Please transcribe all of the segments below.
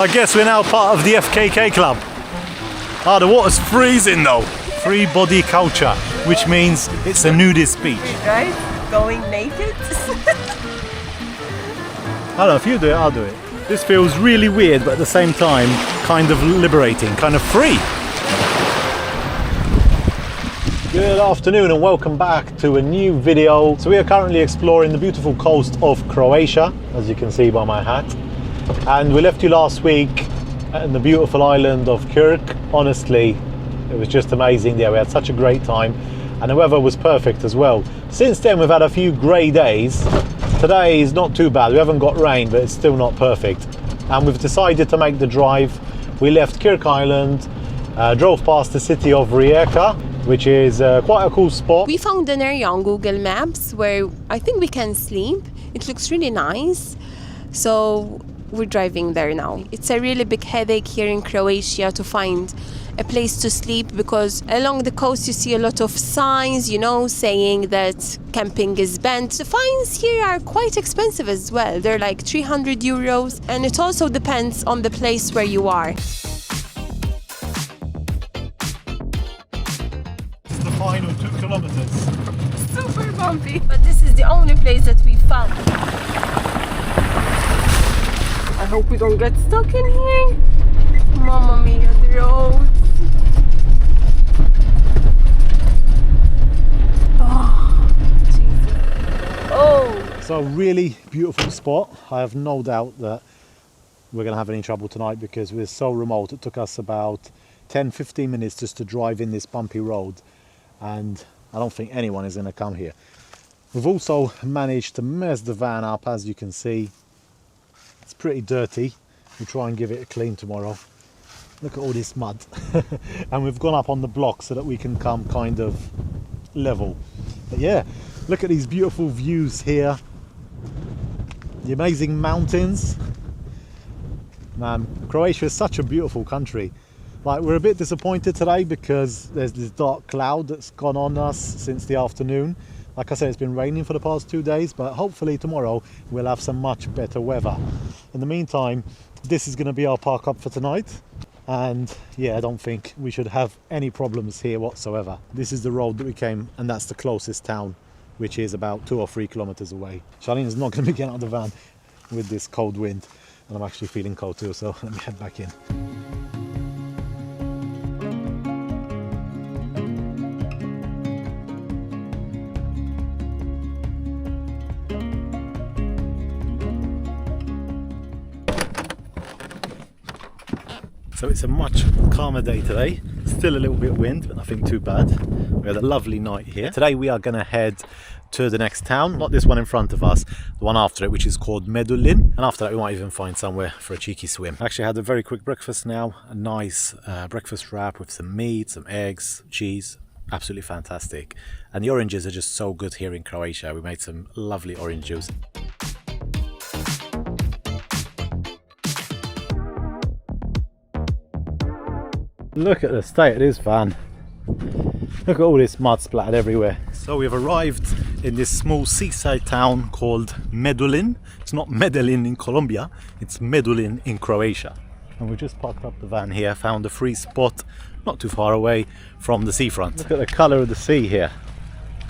I guess we're now part of the FKK club. The water's freezing though. Free body culture, which means it's a nudist beach. Right? Going naked? I don't know, if you do it, I'll do it. This feels really weird, but at the same time, kind of liberating, kind of free. Good afternoon and welcome back to a new video. So we are currently exploring the beautiful coast of Croatia, as you can see by my hat. And we left you last week in the beautiful island of Kirk. Honestly, it was just amazing there. We had such a great time and the weather was perfect as well. Since then we've had a few grey days. Today is not too bad. We haven't got rain, but it's still not perfect. And we've decided to make the drive. We left Kirk Island, drove past the city of Rijeka, which is quite a cool spot. We found an area on Google Maps where I think we can sleep. It looks really nice. So we're driving there now. It's a really big headache here in Croatia to find a place to sleep, because along the coast you see a lot of signs, you know, saying that camping is banned. The fines here are quite expensive as well. They're like 300 euros, and it also depends on the place where you are. It's the final 2 kilometers. Super bumpy. But this is the only place that we found. I hope we don't get stuck in here. Mamma mia, the roads. Oh, Jesus. Oh. So really beautiful spot. I have no doubt that we're going to have any trouble tonight because we're so remote. It took us about 10-15 minutes just to drive in this bumpy road, and I don't think anyone is going to come here. We've also managed to mess the van up, as you can see. It's pretty dirty. We'll try and give it a clean tomorrow. Look at all this mud. And we've gone up on the block so that we can come kind of level. But yeah, look at these beautiful views here. The amazing mountains. Man, Croatia is such a beautiful country. Like, we're a bit disappointed today because there's this dark cloud that's gone on us since the afternoon. Like I said, it's been raining for the past 2 days, but hopefully tomorrow we'll have some much better weather. In the meantime, this is going to be our park up for tonight. And yeah, I don't think we should have any problems here whatsoever. This is the road that we came, and that's the closest town, which is about 2 or 3 kilometers away. Charlene is not going to be getting out of the van with this cold wind, and I'm actually feeling cold too, so let me head back in. So it's a much calmer day today. Still a little bit of wind, but nothing too bad. We had a lovely night here. Today we are going to head to the next town, not this one in front of us, the one after it, which is called Medulin. And after that we might even find somewhere for a cheeky swim. I actually had a very quick breakfast now, a nice breakfast wrap with some meat, some eggs, cheese. Absolutely fantastic. And the oranges are just so good here in Croatia. We made some lovely orange juice. Look at the state of this van. Look at all this mud splattered everywhere. So we've arrived in this small seaside town called Medulin. It's not Medellin in Colombia, it's Medulin in Croatia. And we just parked up the van here, found a free spot not too far away from the seafront. Look at the colour of the sea here.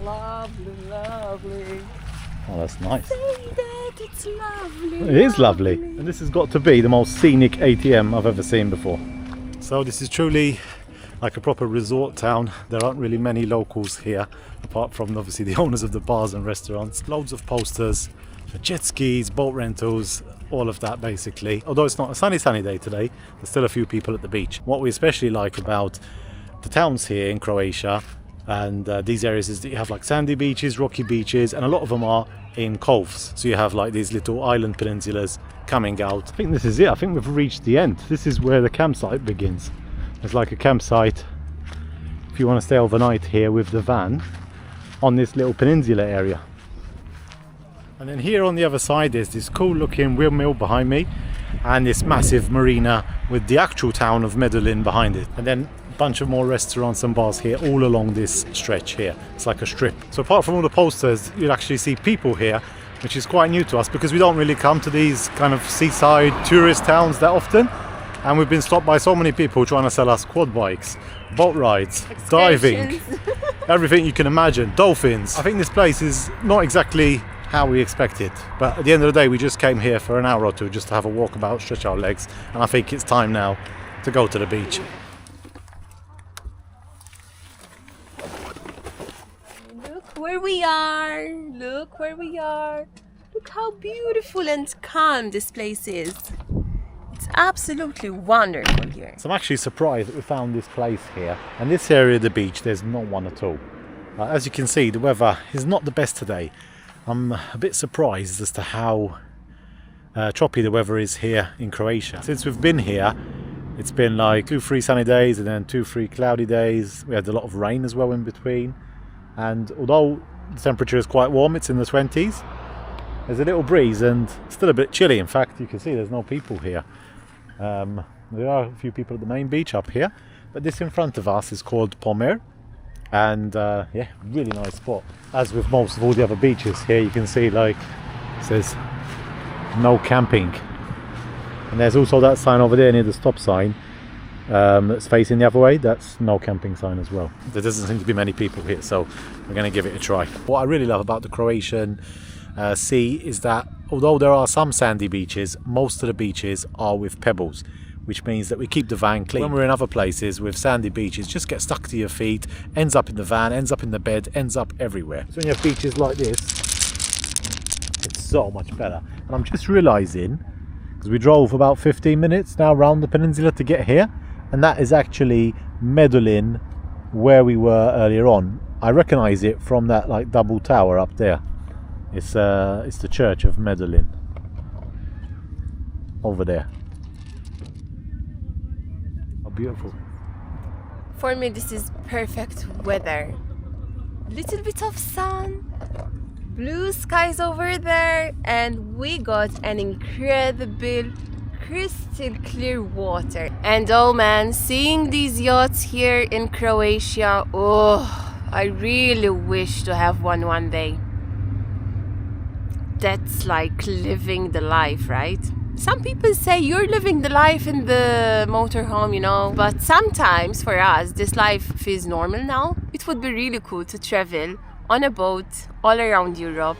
Lovely, lovely. Oh, that's nice. Say that it's lovely. It is lovely. And this has got to be the most scenic ATM I've ever seen before. So this is truly like a proper resort town. There aren't really many locals here, apart from obviously the owners of the bars and restaurants. Loads of posters, jet skis, boat rentals, all of that basically. Although it's not a sunny day today, there's still a few people at the beach. What we especially like about the towns here in Croatia and these areas is that you have like sandy beaches, rocky beaches, and a lot of them are in coves. So you have like these little island peninsulas coming out. I think this is it. I think we've reached the end. This is where the campsite begins. There's like a campsite if you want to stay overnight here with the van on this little peninsula area. And then here on the other side there's this cool looking windmill behind me and this massive marina with the actual town of Medulin behind it. And then bunch of more restaurants and bars here all along this stretch here. It's like a strip. So apart from all the posters, you'll actually see people here which is quite new to us because we don't really come to these kind of seaside tourist towns that often. And we've been stopped by so many people trying to sell us quad bikes, boat rides, diving, everything you can imagine, dolphins. I think this place is not exactly how we expected, but at the end of the day we just came here for an hour or two just to have a walk about, stretch our legs, and I think it's time now to go to the beach. Look where we are, look where we are. Look how beautiful and calm this place is. It's absolutely wonderful here. So I'm actually surprised that we found this place here. And this area of the beach, there's not one at all. As you can see, the weather is not the best today. I'm a bit surprised as to how choppy the weather is here in Croatia. Since we've been here, it's been like 2-3 sunny days and then 2-3 cloudy days. We had a lot of rain as well in between. And although the temperature is quite warm, it's in the 20s, there's a little breeze and still a bit chilly. In fact, you can see there's no people here. There are a few people at the main beach up here, but this in front of us is called Pomer, and yeah, really nice spot. As with most of all the other beaches here, you can see like it says no camping, and there's also that sign over there near the stop sign that's facing the other way. That's no camping sign as well. There doesn't seem to be many people here, so we're going to give it a try. What I really love about the Croatian sea is that although there are some sandy beaches, most of the beaches are with pebbles, which means that we keep the van clean. When we're in other places with sandy beaches, just get stuck to your feet, ends up in the van, ends up in the bed, ends up everywhere. So when you have beaches like this, it's so much better. And I'm just realizing, because we drove about 15 minutes now around the peninsula to get here, and that is actually Medulin, where we were earlier on. I recognize it from that like double tower up there. It's the church of Medulin over there. How beautiful. For me this is perfect weather. Little bit of sun, blue skies over there, and we got an incredible crystal clear water. And oh man, seeing these yachts here in Croatia, oh, I really wish to have one day. That's like living the life, right? Some people say you're living the life in the motorhome, you know, but sometimes for us this life feels normal now. It would be really cool to travel on a boat all around Europe.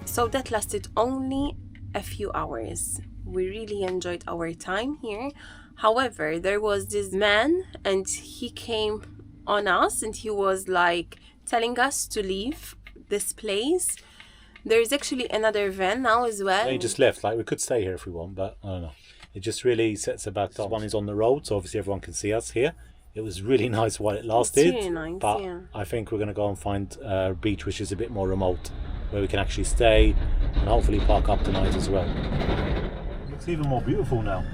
So that lasted only a few hours. We really enjoyed our time here. However, there was this man and he came on us and he was like telling us to leave this place. There's actually another van now as well. They just left. Like we could stay here if we want, but I don't know. It just really sets it back. This one is on the road, so obviously everyone can see us here. It was really nice while it lasted. It's really nice, but yeah. I think we're going to go and find a beach which is a bit more remote, where we can actually stay and hopefully park up tonight as well. Looks even more beautiful now.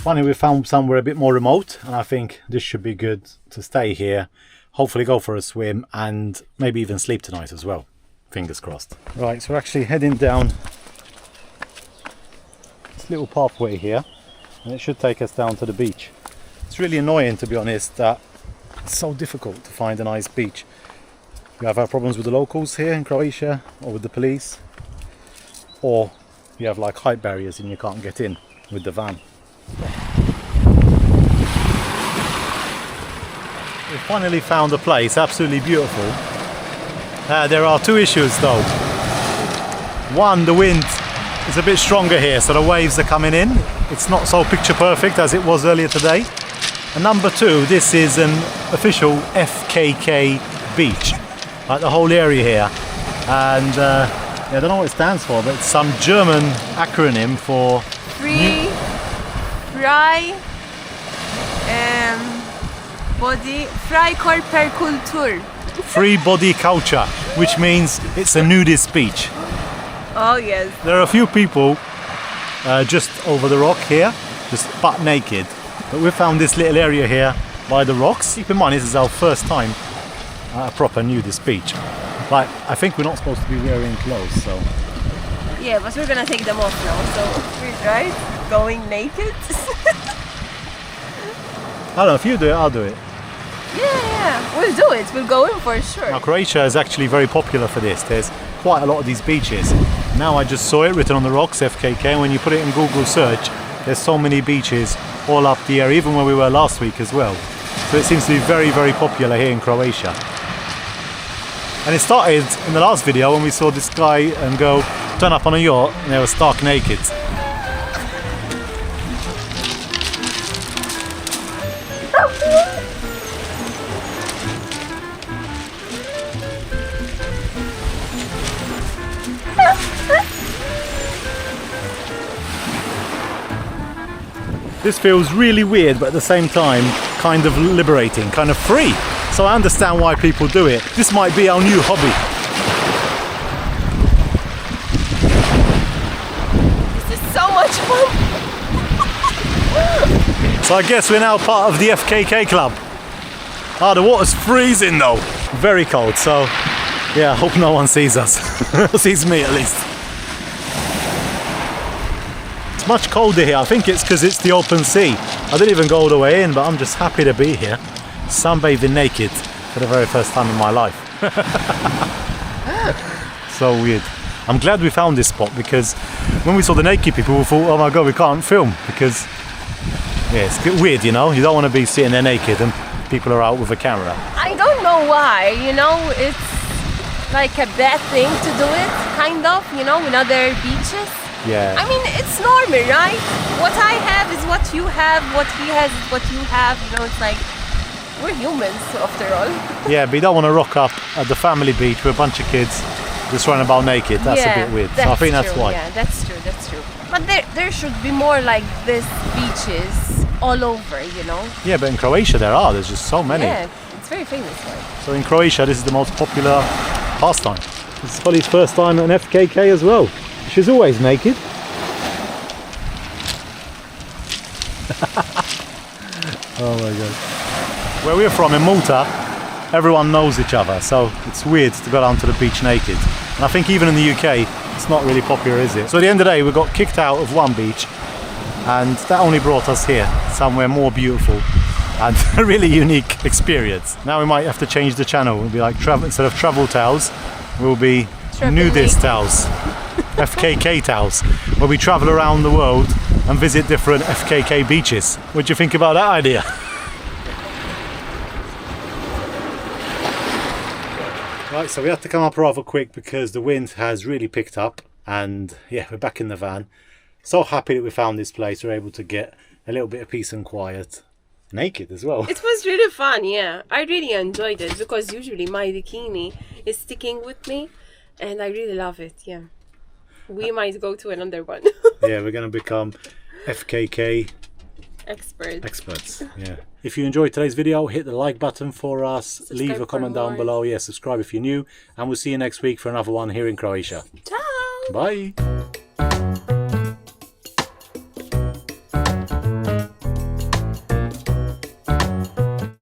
Finally, we found somewhere a bit more remote, and I think this should be good to stay here, hopefully go for a swim and maybe even sleep tonight as well. Fingers crossed. Right, so we're actually heading down this little pathway here, and it should take us down to the beach. It's really annoying, to be honest, that it's so difficult to find a nice beach. We have our problems with the locals here in Croatia, or with the police, or you have like height barriers and you can't get in with the van. We finally found a place, absolutely beautiful. There are two issues though. One, the wind is a bit stronger here, so the waves are coming in. It's not so picture perfect as it was earlier today. And number two, this is an official FKK beach, like the whole area here. And I don't know what it stands for, but it's some German acronym for Freikörperkultur. Free body culture, which means it's a nudist beach. Oh yes. There are a few people just over the rock here, just butt naked. But we found this little area here by the rocks. Keep in mind, this is our first time at a proper nudist beach. Like, I think we're not supposed to be wearing clothes, so... Yeah, but we're gonna take them off now, so we're right, going naked. I don't know, if you do it, I'll do it. Yeah, we'll do it, we'll go in for sure. Now, Croatia is actually very popular for this. There's quite a lot of these beaches. Now I just saw it written on the rocks, FKK, and when you put it in Google search, there's so many beaches all up the area, even where we were last week as well. So it seems to be very, very popular here in Croatia. And it started in the last video when we saw this guy and girl turn up on a yacht and they were stark naked. This feels really weird, but at the same time kind of liberating, kind of free. So I understand why people do it. This might be our new hobby. This is so much fun. So I guess we're now part of the FKK club. Ah, the water's freezing though. Very cold, so yeah, I hope no one sees us. Sees me at least. It's much colder here. I think it's because it's the open sea. I didn't even go all the way in, but I'm just happy to be here. Sunbathing naked for the very first time in my life. So weird. I'm glad we found this spot, because when we saw the naked people we thought, oh my god, we can't film, because yeah, it's a bit weird, you know. You don't want to be sitting there naked and people are out with a camera. I don't know why, you know, it's like a bad thing to do it, kind of, you know, in other beaches. Yeah. I mean, it's normal, right? What I have is what you have, what he has is what you have, you know, it's like, we're humans after all. Yeah, but you don't want to rock up at the family beach with a bunch of kids just running about naked. That's a bit weird. So I think that's why. Yeah, that's true, that's true. But there should be more like this beaches all over, you know? Yeah, but in Croatia there's just so many. Yeah, it's very famous, right? So in Croatia, this is the most popular pastime. This is Holly's first time at an FKK as well. She's always naked. Oh my god. Where we're from in Malta, everyone knows each other, so it's weird to go down to the beach naked. And I think even in the UK, it's not really popular, is it? So at the end of the day, we got kicked out of one beach, and that only brought us here, somewhere more beautiful and a really unique experience. Now we might have to change the channel. We'll be like, instead of travel towels, we'll be nudist towels. FKK towels, where we travel around the world and visit different FKK beaches. What do you think about that idea? Right, so we had to come up rather quick because the wind has really picked up, and yeah, we're back in the van. So happy that we found this place. We're able to get a little bit of peace and quiet. Naked as well. It was really fun, yeah. I really enjoyed it because usually my bikini is sticking with me and I really love it, yeah. We might go to another one. Yeah, we're going to become FKK experts. Yeah. If you enjoyed today's video, hit the like button for us. Leave a comment down below. Yeah, subscribe if you're new. And we'll see you next week for another one here in Croatia. Ciao! Bye!